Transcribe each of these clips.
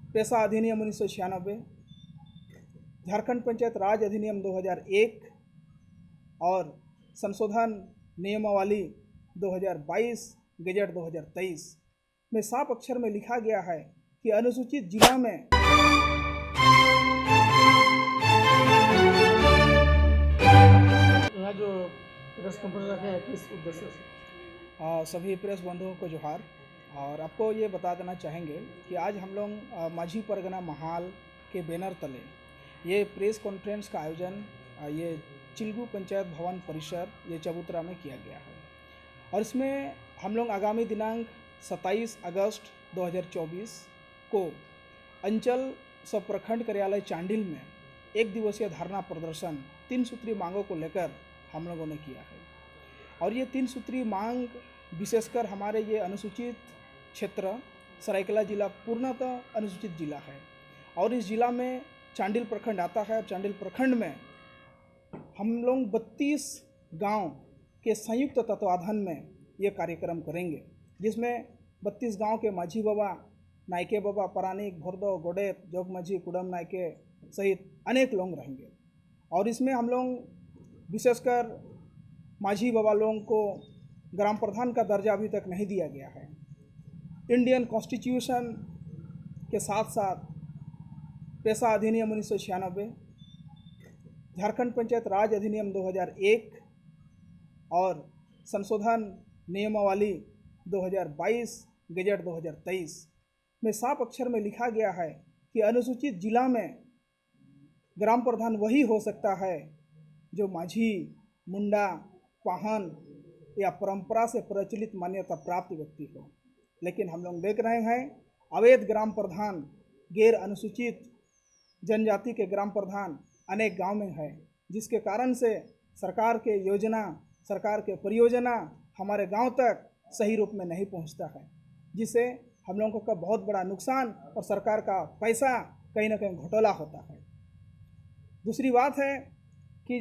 पेशा अधिनियम 1996, झारखंड पंचायत राज अधिनियम 2001 और संशोधन नियमावली 2022 गजट 2023 में साफ अक्षर में लिखा गया है कि अनुसूचित जिला में यहाँ जो प्रेस कॉन्फ्रेंस रखे हैं किस उद्देश्य से? सभी प्रेस बंधुओं को जोहार। और आपको ये बता देना चाहेंगे कि आज हम लोग माझी परगना महाल के बैनर तले ये प्रेस कॉन्फ्रेंस का आयोजन ये चिल्गू पंचायत भवन परिसर ये चबूतरा में किया गया है। और इसमें हम लोग आगामी दिनांक 27 अगस्त 2024 को अंचल सब प्रखंड कार्यालय चांडिल में एक दिवसीय धरना प्रदर्शन 3 सूत्री मांगों को लेकर हम लोगों ने किया है। और ये 3 सूत्री मांग विशेषकर हमारे ये अनुसूचित क्षेत्र सरायकेला जिला पूर्णतः अनुसूचित जिला है और इस जिला में चांडिल प्रखंड आता है। और चांडिल प्रखंड में हम लोग 32 गांव के संयुक्त तत्वाधान में ये कार्यक्रम करेंगे, जिसमें 32 गांव के माझी बाबा, नायके बाबा, परानिक, भोरदो, गोडेत, जोग माझी, कुडम नायके सहित अनेक लोग रहेंगे। और इसमें हम लोग विशेषकर माझी बाबा लोगों को ग्राम प्रधान का दर्जा अभी तक नहीं दिया गया है। इंडियन कॉन्स्टिट्यूशन के साथ साथ पेशा अधिनियम 1996, झारखंड पंचायत राज अधिनियम 2001 और संशोधन नियमावली 2022 गजट 2023 में साफ अक्षर में लिखा गया है कि अनुसूचित जिला में ग्राम प्रधान वही हो सकता है जो माझी, मुंडा, पाहन या परंपरा से प्रचलित मान्यता प्राप्त व्यक्ति हो। लेकिन हम लोग देख रहे हैं अवैध ग्राम प्रधान, गैर अनुसूचित जनजाति के ग्राम प्रधान अनेक गांव में है, जिसके कारण से सरकार के योजना, सरकार के परियोजना हमारे गांव तक सही रूप में नहीं पहुंचता है, जिससे हम लोगों का बहुत बड़ा नुकसान और सरकार का पैसा कहीं ना कहीं घोटाला होता है। दूसरी बात है कि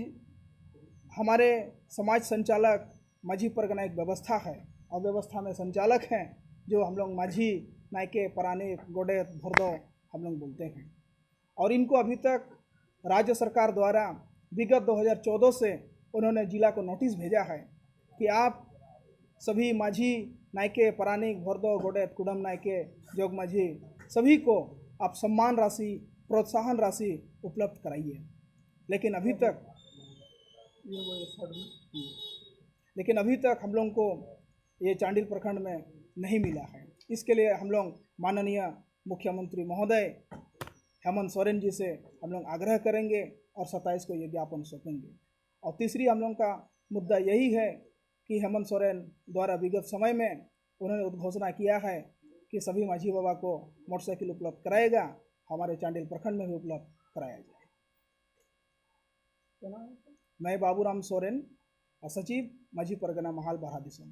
हमारे समाज संचालक माझी परगना एक व्यवस्था है और व्यवस्था में संचालक हैं जो हम लोग माझी, नायके, परानिक, गोडेत, भोरदो हम लोग बोलते हैं। और इनको अभी तक राज्य सरकार द्वारा विगत 2014 से उन्होंने जिला को नोटिस भेजा है कि आप सभी माझी, नायके, परानिक, भोरदो, गोडेत, कुडम नायके, जोग माझी सभी को आप सम्मान राशि, प्रोत्साहन राशि उपलब्ध कराइए। लेकिन अभी तक हम लोगों को ये चांडिल प्रखंड में नहीं मिला है। इसके लिए हम लोग माननीय मुख्यमंत्री महोदय हेमंत सोरेन जी से हम लोग आग्रह करेंगे और 27 को ये ज्ञापन सौंपेंगे। और तीसरी हम लोगों का मुद्दा यही है कि हेमंत सोरेन द्वारा विगत समय में उन्होंने उद्घोषणा किया है कि सभी माझी बाबा को मोटरसाइकिल उपलब्ध कराएगा, हमारे चांडिल प्रखंड में भी उपलब्ध कराया जाए। मैं बाबूराम सोरेन, सचिव माझी परगना महाल बरहा दिसोम।